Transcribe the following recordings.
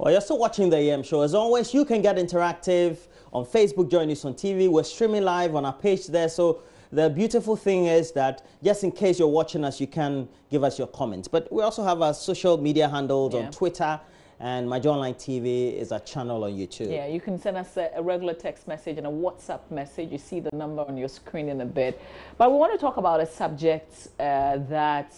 Well, you're still watching the AM show. As always, you can get interactive on Facebook, JoyNews on TV. We're streaming live on our page there. So the beautiful thing is that just in case you're watching us, you can give us your comments. But we also have our social media handles on Twitter, and My Joy Online TV is our channel on YouTube. Yeah, you can send us a regular text message and a WhatsApp message. You see the number on your screen in a bit. But we want to talk about a subject that,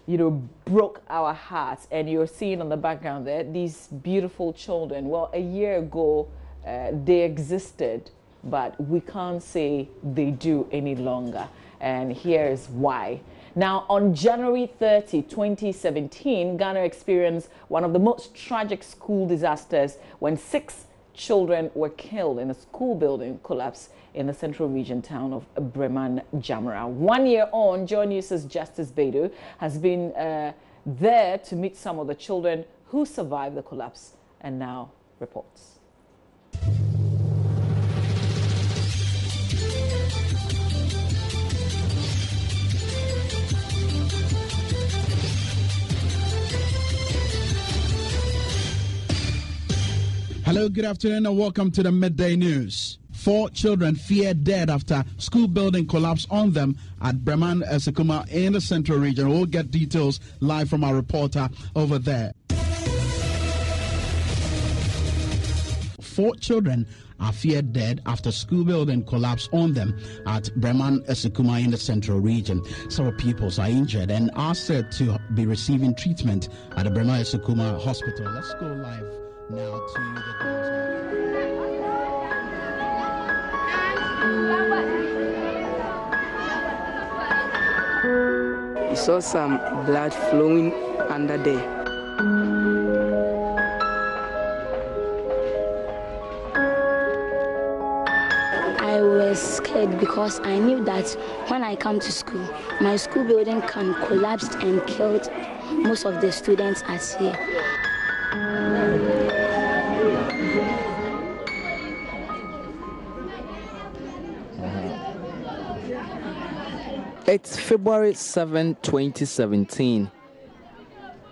you know, broke our hearts. And you're seeing on the background there, these beautiful children. Well, a year ago, they existed, but we can't say they do any longer. And here's why. Now, on January 30, 2017, Ghana experienced one of the most tragic school disasters when 6 children were killed in a school building collapse in the central region town of Breman, Jamra. 1 year on, JoyNews' Justice Beidou has been there to meet some of the children who survived the collapse and now reports. Hello, good afternoon and welcome to the Midday News. 4 children feared dead after school building collapsed on them at Breman, Esekuma in the central region. We'll get details live from our reporter over there. 4 children are feared dead after school building collapsed on them at Breman, Esekuma in the central region. Several people are injured and are said to be receiving treatment at the Breman Esekuma hospital. Let's go live now to the girls. We saw some blood flowing under there. I was scared because I knew that when I come to school, my school building can collapse and kill most of the students as here. It's February 7, 2017.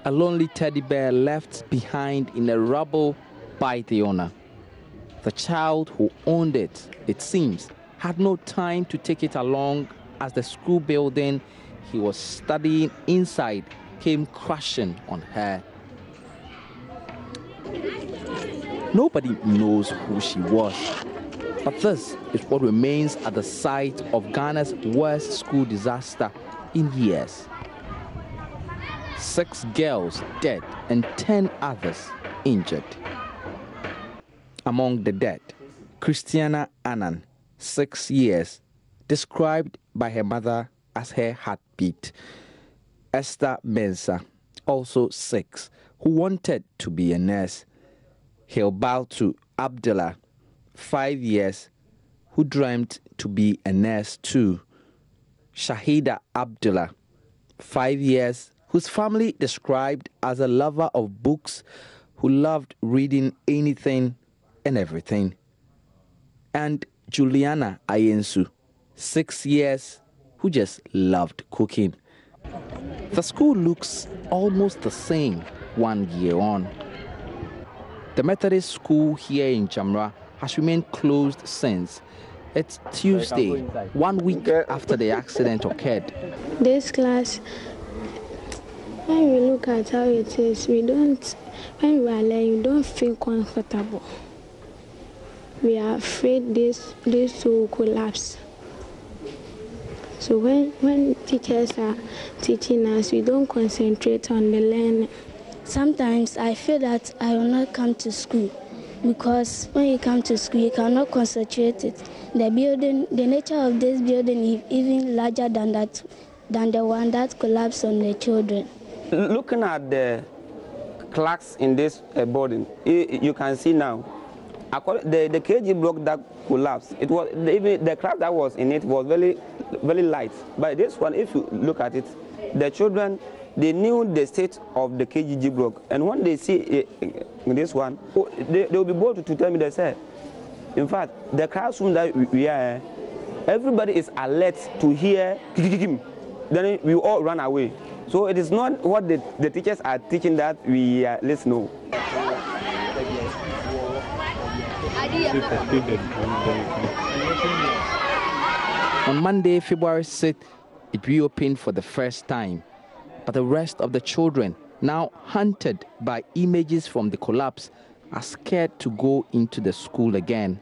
A lonely teddy bear left behind in the rubble by the owner. The child who owned it, it seems, had no time to take it along as the school building he was studying inside came crashing on her. Nobody knows who she was, but this is what remains at the site of Ghana's worst school disaster in years. 6 girls dead and 10 others injured. Among the dead, Christiana Annan, 6 years, described by her mother as her heartbeat. Esther Mensah, also 6, who wanted to be a nurse. Hilbatu Abdullah, 5 years, who dreamt to be a nurse too. Shahida Abdullah, 5 years, whose family described as a lover of books, who loved reading anything and everything. And Juliana Ayensu, 6 years, who just loved cooking. The school looks almost the same 1 year on. The Methodist school here in Jamra has remained closed since. It's Tuesday, 1 week after the accident occurred. This class, when we look at how it is, when we are learning, we don't feel comfortable. We are afraid this will collapse. So when teachers are teaching us, we don't concentrate on the learning. Sometimes I feel that I will not come to school because when you come to school, you cannot concentrate it. The nature of this building is even larger than the one that collapsed on the children. Looking at the clocks in this building, you can see now, the KG block that collapsed, it was even the clock that was in it was very, very light. But this one, if you look at it, the children, they knew the state of the KGG block, and when they see this one, they will be bold to tell me, they say, in fact, the classroom that we are, everybody is alert to hear, then we all run away. So it is not what the teachers are teaching that we listen to. On Monday, February 6th, it reopened for the first time. But the rest of the children, now hunted by images from the collapse, are scared to go into the school again.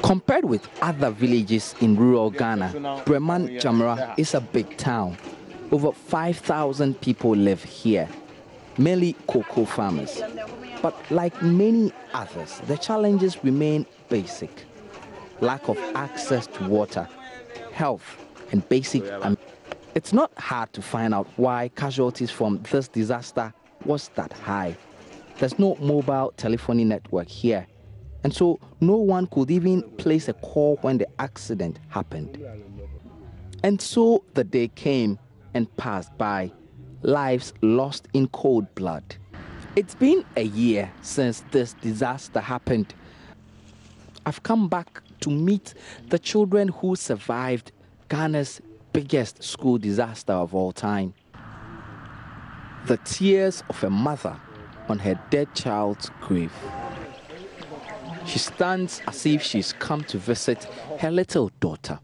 Compared with other villages in rural Ghana, Breman Jamra is a big town. Over 5,000 people live here, mainly cocoa farmers. But like many others, the challenges remain basic. Lack of access to water, health, and basic. It's not hard to find out why casualties from this disaster was that high. There's no mobile telephony network here, and so no one could even place a call when the accident happened. And so the day came and passed by, lives lost in cold blood. It's been a year since this disaster happened. I've come back to meet the children who survived Ghana's biggest school disaster of all time. The tears of a mother on her dead child's grave. She stands as if she's come to visit her little daughter.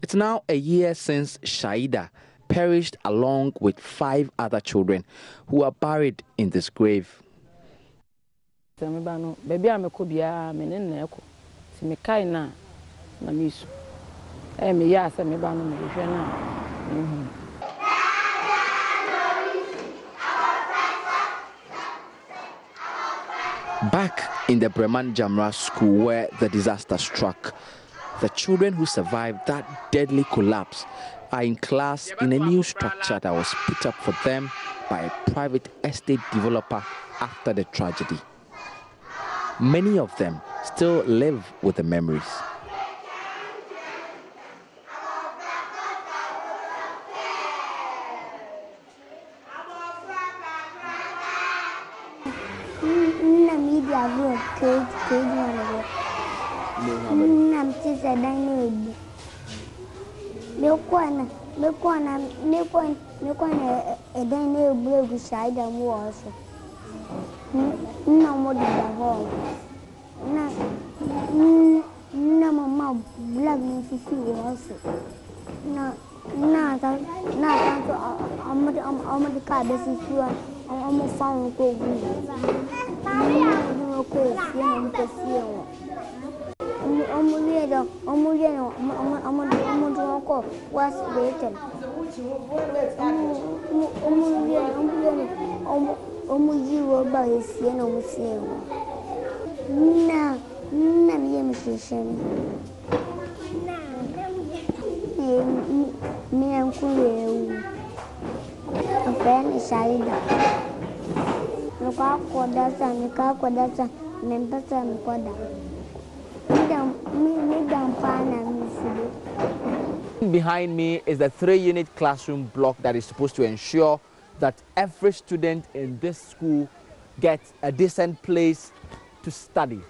It's now a year since Shaida perished along with 5 other children who are buried in this grave. Back in the Breman Jamra school where the disaster struck, the children who survived that deadly collapse are in class in a new structure that was put up for them by a private estate developer after the tragedy. Many of them still live with the memories. Behind me is the 3-unit classroom block that is supposed to ensure that every student in this school gets a decent place to study.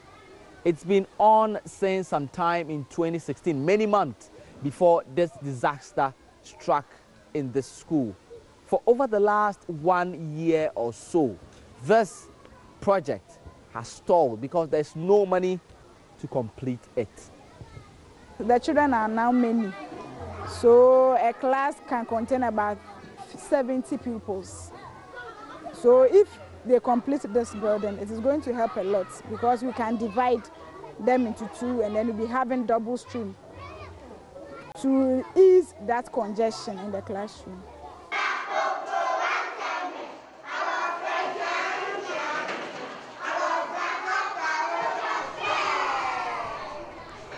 It's been on since sometime in 2016, many months before this disaster struck in this school. For over the last 1 year or so, this project has stalled because there's no money to complete it. The children are now many, so a class can contain about 70 pupils. So if they complete this building, it is going to help a lot because we can divide them into 2 and then we'll be having double stream to ease that congestion in the classroom.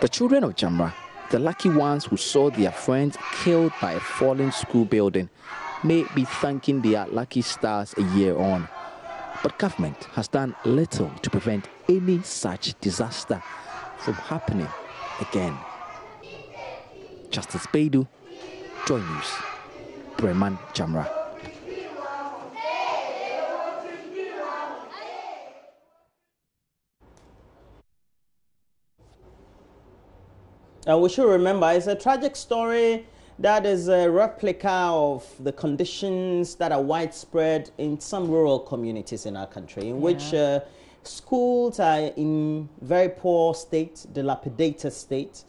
The children of Jamra, the lucky ones who saw their friends killed by a falling school building, may be thanking their lucky stars a year on. But government has done little to prevent any such disaster from happening again. Justice Baidu, JoyNews, Breman Jamra. We should remember it's a tragic story that is a replica of the conditions that are widespread in some rural communities in our country, in which schools are in very poor state, dilapidated state,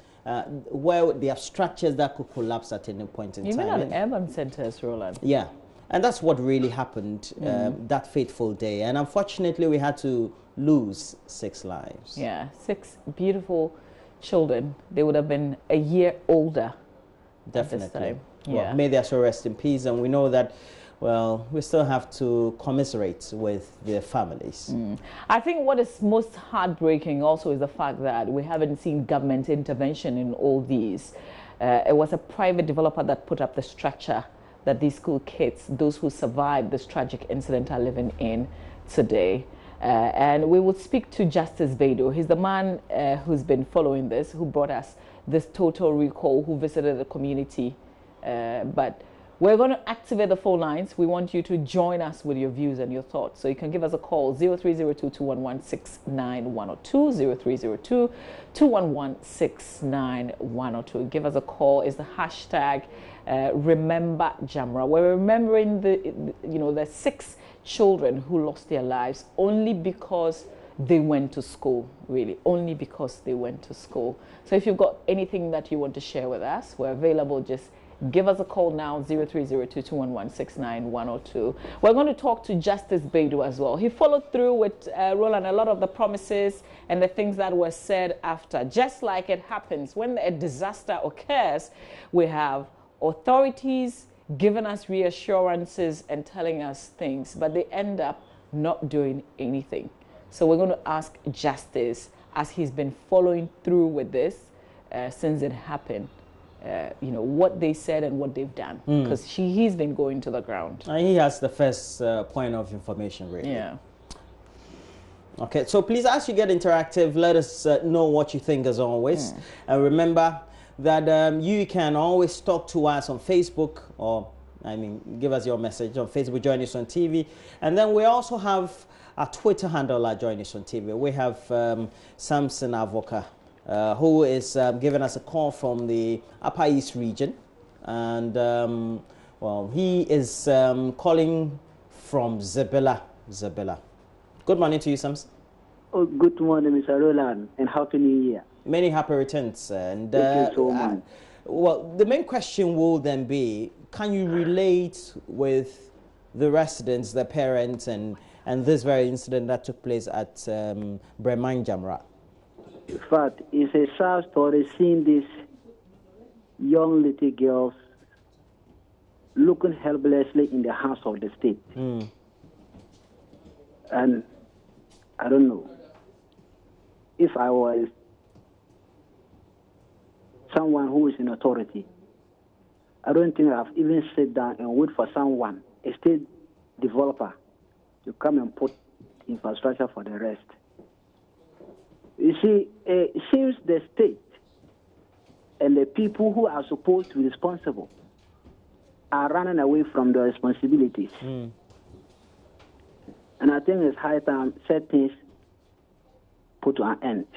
where they have structures that could collapse at any point in time. Even at urban centers, Roland. Yeah, and that's what really happened that fateful day. And unfortunately, we had to lose 6 lives. Yeah, 6 beautiful children. They would have been a year older. Definitely. At this time. Yeah. Well, may their soul rest in peace. And we know that, well, we still have to commiserate with their families. I think what is most heartbreaking also is the fact that we haven't seen government intervention in all these. It was a private developer that put up the structure that these school kids, those who survived this tragic incident, are living in today. And we will speak to Justice Beidou. He's the man who's been following this, who brought us this total recall, who visited the community. But we're going to activate the phone lines. We want you to join us with your views and your thoughts. So you can give us a call, 0302-211-6912, 0302-211-6912. Give us a call. Is the hashtag Remember Jamra. We're remembering the 6 children who lost their lives only because they went to school, really, only because they went to school. So if you've got anything that you want to share with us, we're available. Just give us a call now, 0302-211-6912. We're going to talk to Justice Beidou as well. He followed through with Roland a lot of the promises and the things that were said after. Just like it happens when a disaster occurs, we have authorities giving us reassurances and telling us things, but they end up not doing anything. So we're going to ask Justice, as he's been following through with this since it happened, what they said and what they've done, because he's been going to the ground. And he has the first point of information, really. Yeah. Okay, so please, as you get interactive, let us know what you think as always. And remember that you can always talk to us on Facebook, or give us your message on Facebook, JoyNews on TV. And then we also have our Twitter handle at JoyNews on TV. We have Samson Avoka, who is giving us a call from the Upper East region. And, well, he is calling from Zabela. Good morning to you, Samson. Oh, good morning, Mr. Roland, and Happy New Year. Many happy returns. And thank you so much. Well, the main question will then be, can you relate with the residents, the parents, and this very incident that took place at Breman Jamra? In fact, it's a sad story seeing these young little girls looking helplessly in the hands of the state. And I don't know, if I was someone who is in authority, I don't think I've even sat down and wait for someone, a state developer, to come and put infrastructure for the rest. You see, it seems the state and the people who are supposed to be responsible are running away from their responsibilities. And I think it's high time set things put to an end.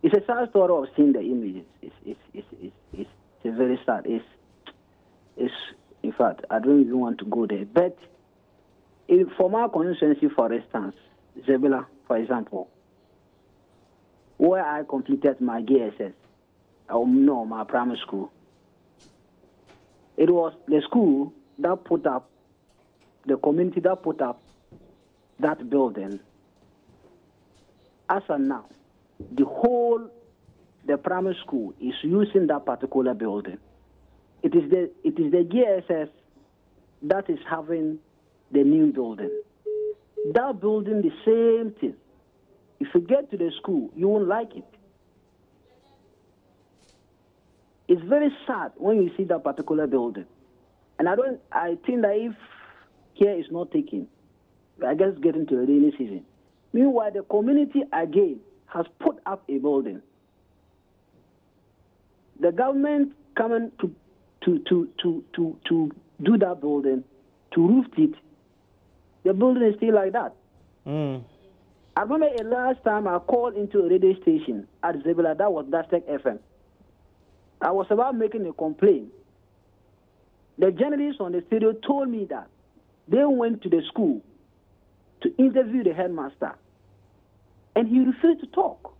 It's a sad story of seeing the images. It's a very sad. It's in fact, I don't even want to go there. But for my constituency, for instance, Zabela, for example, where I completed my GSS, my primary school, it was the school that put up, the community that put up that building. As of now, the primary school is using that particular building. It is the GSS that is having the new building. That building, the same thing. If you get to the school, you won't like it. It's very sad when you see that particular building. And I think that if care is not taken, I guess getting to the rainy season. Meanwhile, the community again has put up a building. The government coming to do that building, to roof it, the building is still like that. I remember the last time I called into a radio station at Zabela, that was Dastek FM. I was about making a complaint The journalists on the studio told me that they went to the school to interview the headmaster, and he refused to talk.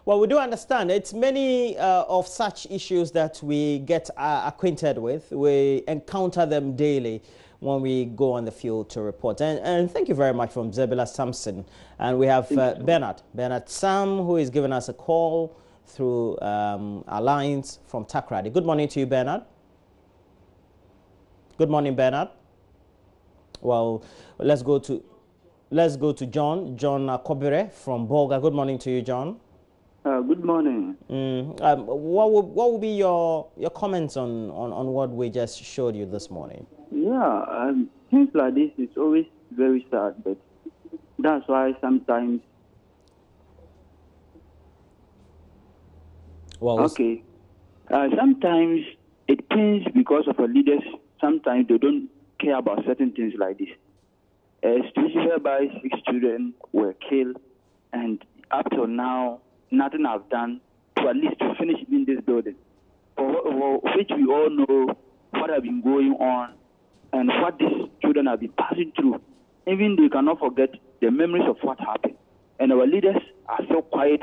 Well, we do understand it's many of such issues that we get acquainted with. We encounter them daily when we go on the field to report. And thank you very much from Zebula Sampson. And we have Bernard Sam, who is giving us a call through our lines from Takrady. Good morning to you, Bernard. Good morning, Bernard. Well, let's go to John Akobire from Bolga. Good morning to you, John. Good morning. What would be your comments on what we just showed you this morning? Yeah, things like this is always very sad, but that's why sometimes. Well, okay. Sometimes it pains because of our leaders. Sometimes they don't care about certain things like this. A situation whereby 6 children were killed, and up till now, nothing I've done to at least to finish in this building, for which we all know what has been going on and what these children have been passing through. Even they cannot forget the memories of what happened. And our leaders are so quiet,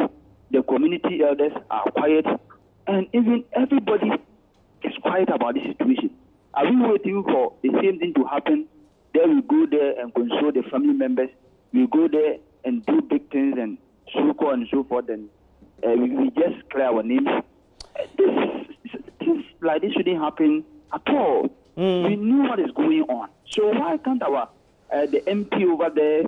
the community elders are quiet, and even everybody is quiet about this situation. Are we waiting for the same thing to happen? Then we go there and console the family members. We go there and do big things and so on and so forth, and we just clear our names. Things like this shouldn't happen at all. We knew what is going on. So why can't our the MP over there,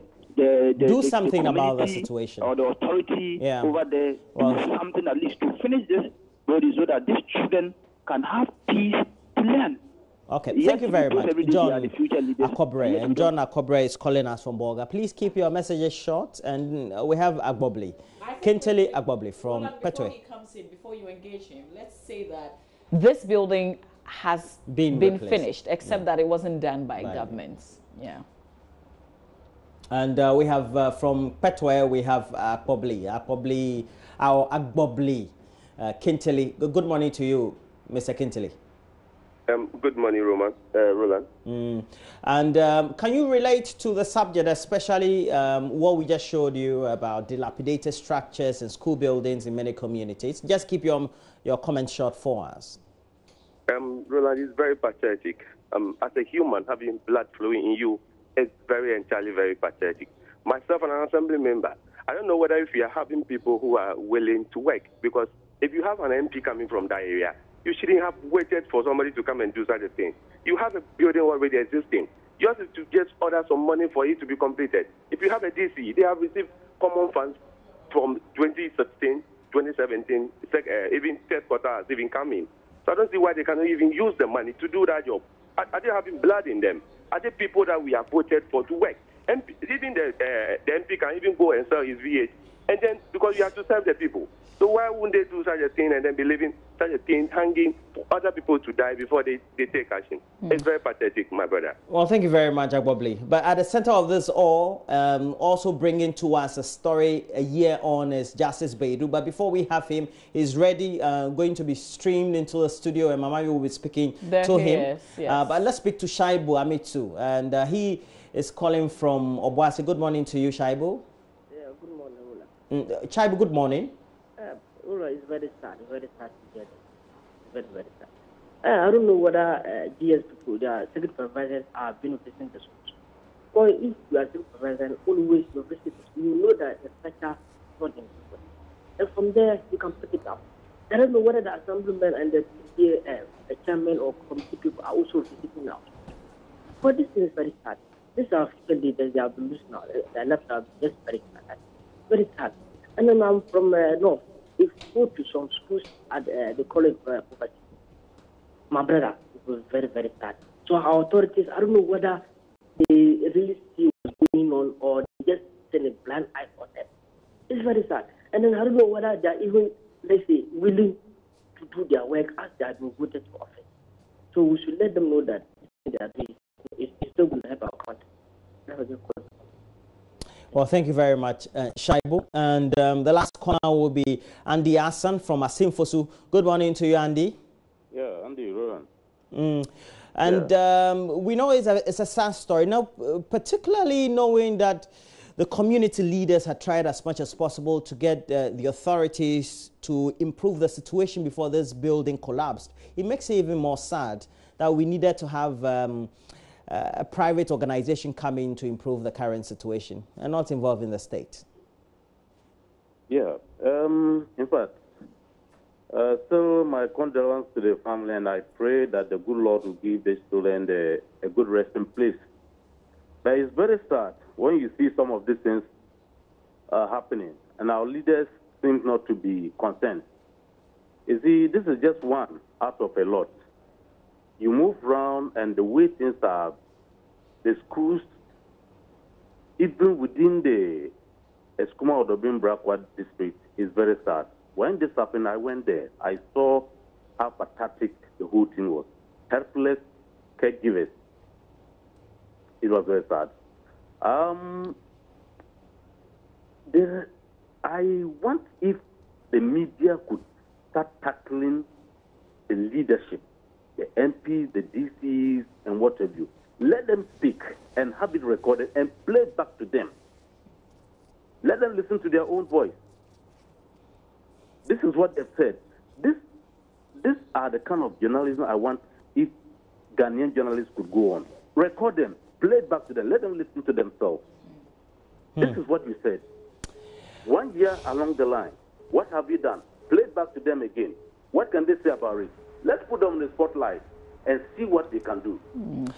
do something the about the situation, or the authority over there, do something at least to finish this body so that these children can have peace to learn. Okay, thank you very much, John Akobire. And John Akobire is calling us from Bolga. Please keep your messages short. And we have Agbobli, Kintele Agbobli from Petwe. Before he comes in, before you engage him, let's say that this building has been finished, except that it wasn't done by governments. Yeah. And we have from Petwe, we have Agbobli, Kintele. Good morning to you, Mr. Kintele. Good morning, Roland. And can you relate to the subject, especially what we just showed you about dilapidated structures and school buildings in many communities? Just keep your comment short for us. Roland, it's very pathetic. As a human, having blood flowing in you is very entirely very pathetic. Myself and an assembly member, I don't know whether if you are having people who are willing to work, because if you have an MP coming from that area, you shouldn't have waited for somebody to come and do such a thing. You have a building already existing. You have to just order some money for it to be completed. If you have a DC, they have received common funds from 2016, 2017, even third quarter has even come in. So I don't see why they cannot even use the money to do that job. Are they having blood in them? Are they people that we have voted for to work? And even the MP can even go and sell his VH. And then, because you have to serve the people. So why wouldn't they do such a thing and then be leaving such a thing hanging for other people to die before they take action? It's very pathetic, my brother. Well, thank you very much, Agbobli. But at the center of this all, also bringing to us a story a year on is Justice Baidu. But before we have him, he's ready, going to be streamed into the studio, and Mama will be speaking to him. Yes. But let's speak to Shaibu Amitsu, and he is calling from Obuasi. Good morning to you, Shaibu. Yeah, good morning, Ola. Shaibu, good morning. Ola, it's very sad to hear this. Very, very sad. I don't know whether GS people, the secret supervisors are benefiting the schools. Or if you are secret supervisor, always you visit, you know that the sector is not in good. And from there, you can pick it up. I don't know whether the assemblyman and the chairman or committee people are also visiting out. But this is very sad. This is our future leaders, they have been losing now. The left are just very sad. Very sad. And then I'm from North. If you go to some schools at the college of poverty, my brother, it was very, very sad. So our authorities, I don't know whether they really see what's going on or they just send a blind eye for them. It's very sad. And then I don't know whether they're even, let's say, willing to do their work as they have been voted for office. So we should let them know that they are doing it's still going to help our country. That was your question. Well, thank you very much, Shaibu. And the last caller will be Andy Hassan from Asimfosu. Good morning to you, Andy. Yeah, Andy, Roland. And we know it's a sad story. Now, particularly knowing that the community leaders had tried as much as possible to get the authorities to improve the situation before this building collapsed. It makes it even more sad that we needed to have a private organization come in to improve the current situation and not involving the state. Yeah. In fact, so my condolences to the family, and I pray that the good Lord will give the student a good resting place. But it's very sad when you see some of these things happening, and our leaders seem not to be concerned. You see, this is just one out of a lot. You move around, and the way things are, the schools, even within the Eskuma Odobin Brakwa district, is very sad. When this happened, I went there. I saw how pathetic the whole thing was. Helpless caregivers. It was very sad. I want if the media could start tackling the leadership, the MPs, the DCs, and what have you. Let them speak and have it recorded and play it back to them. Let them listen to their own voice. This is what they've said. These are the kind of journalism I want if Ghanaian journalists could go on. Record them, play it back to them, let them listen to themselves. This is what you said. 1 year along the line, what have you done? Play it back to them again. What can they say about it? Let's put them in the spotlight and see what they can do.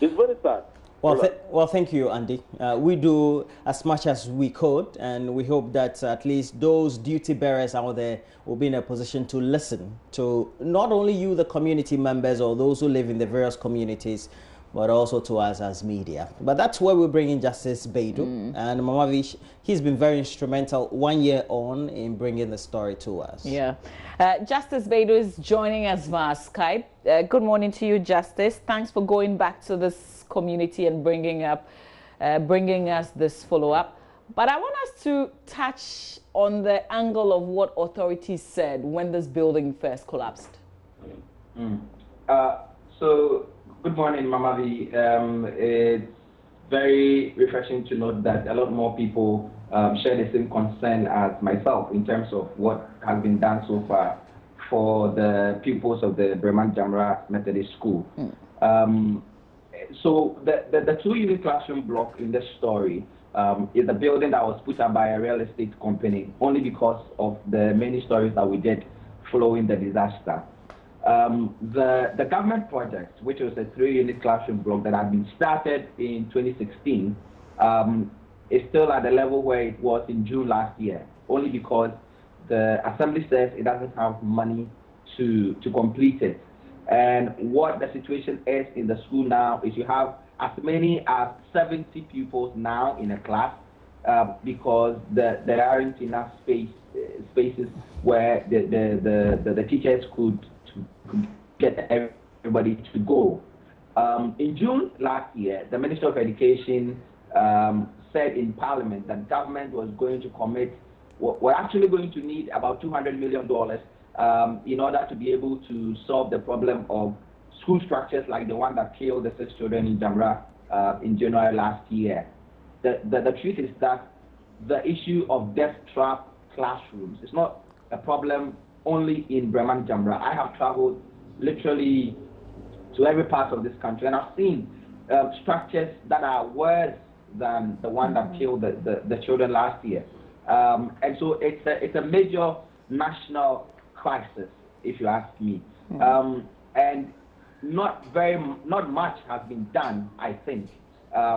It's very sad. Well, thank you, Andy. We do as much as we could, and we hope that at least those duty bearers out there will be in a position to listen to not only you, the community members, or those who live in the various communities, but also to us as media. But that's where we bring in Justice Baidu. And Mama Vish, he's been very instrumental 1 year on in bringing the story to us. Yeah. Justice Baidu is joining us via Skype. Good morning to you, Justice. Thanks for going back to this community and bringing us this follow-up. But I want us to touch on the angle of what authorities said when this building first collapsed. So, good morning, Mama V. It's very refreshing to note that a lot more people share the same concern as myself in terms of what has been done so far for the pupils of the Breman Jamra Methodist School. So the two-unit classroom block in this story is a building that was put up by a real estate company only because of the many stories that we did following the disaster. The government project, which was a 3-unit classroom block that had been started in 2016, is still at the level where it was in June last year, only because the assembly says it doesn't have money to complete it. And what the situation is in the school now is you have as many as 70 pupils now in a class because there aren't enough spaces where the teachers could get everybody to go. In June last year, the Minister of Education said in Parliament that government was going to commit, we're actually going to need about $200 million in order to be able to solve the problem of school structures like the one that killed the 6 children in Jamra in January last year. The truth is that the issue of death-trap classrooms is not a problem only in Breman Jamra. I have traveled literally to every part of this country, and I've seen structures that are worse than the one that killed the children last year. And so it's a major national crisis, if you ask me. And not much has been done, I think,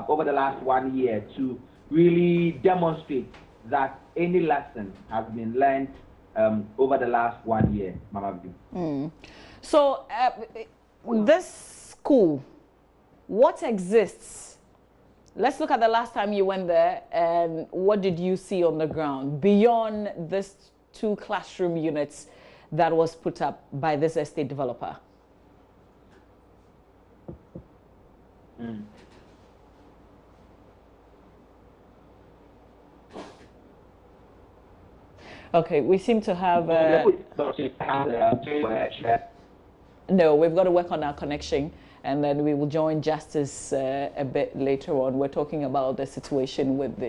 over the last 1 year to really demonstrate that any lesson has been learned over the last 1 year, Mama View. So this school, what exists? Let's look at the last time you went there, and what did you see on the ground beyond this 2 classroom units that was put up by this estate developer? Okay, we seem to have... no, we've got to work on our connection. and then we will join Justice a bit later on. We're talking about the situation with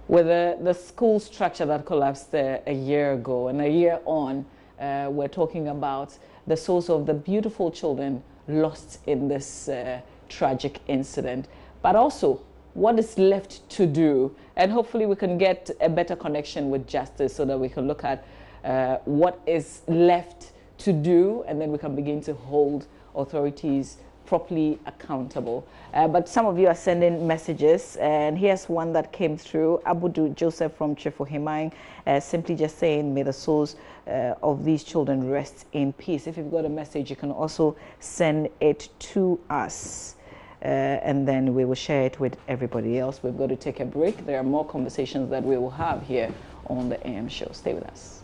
the school structure that collapsed a year ago, and a year on, we're talking about the souls of the beautiful children lost in this tragic incident, but also what is left to do, and hopefully we can get a better connection with Justice so that we can look at what is left to do, and then we can begin to hold authorities properly accountable. But some of you are sending messages, and here's one that came through. Abudu Joseph from Chifohimang, simply just saying, may the souls of these children rest in peace. If you've got a message, you can also send it to us. And then we will share it with everybody else. We've got to take a break. There are more conversations that we will have here on the AM show. Stay with us.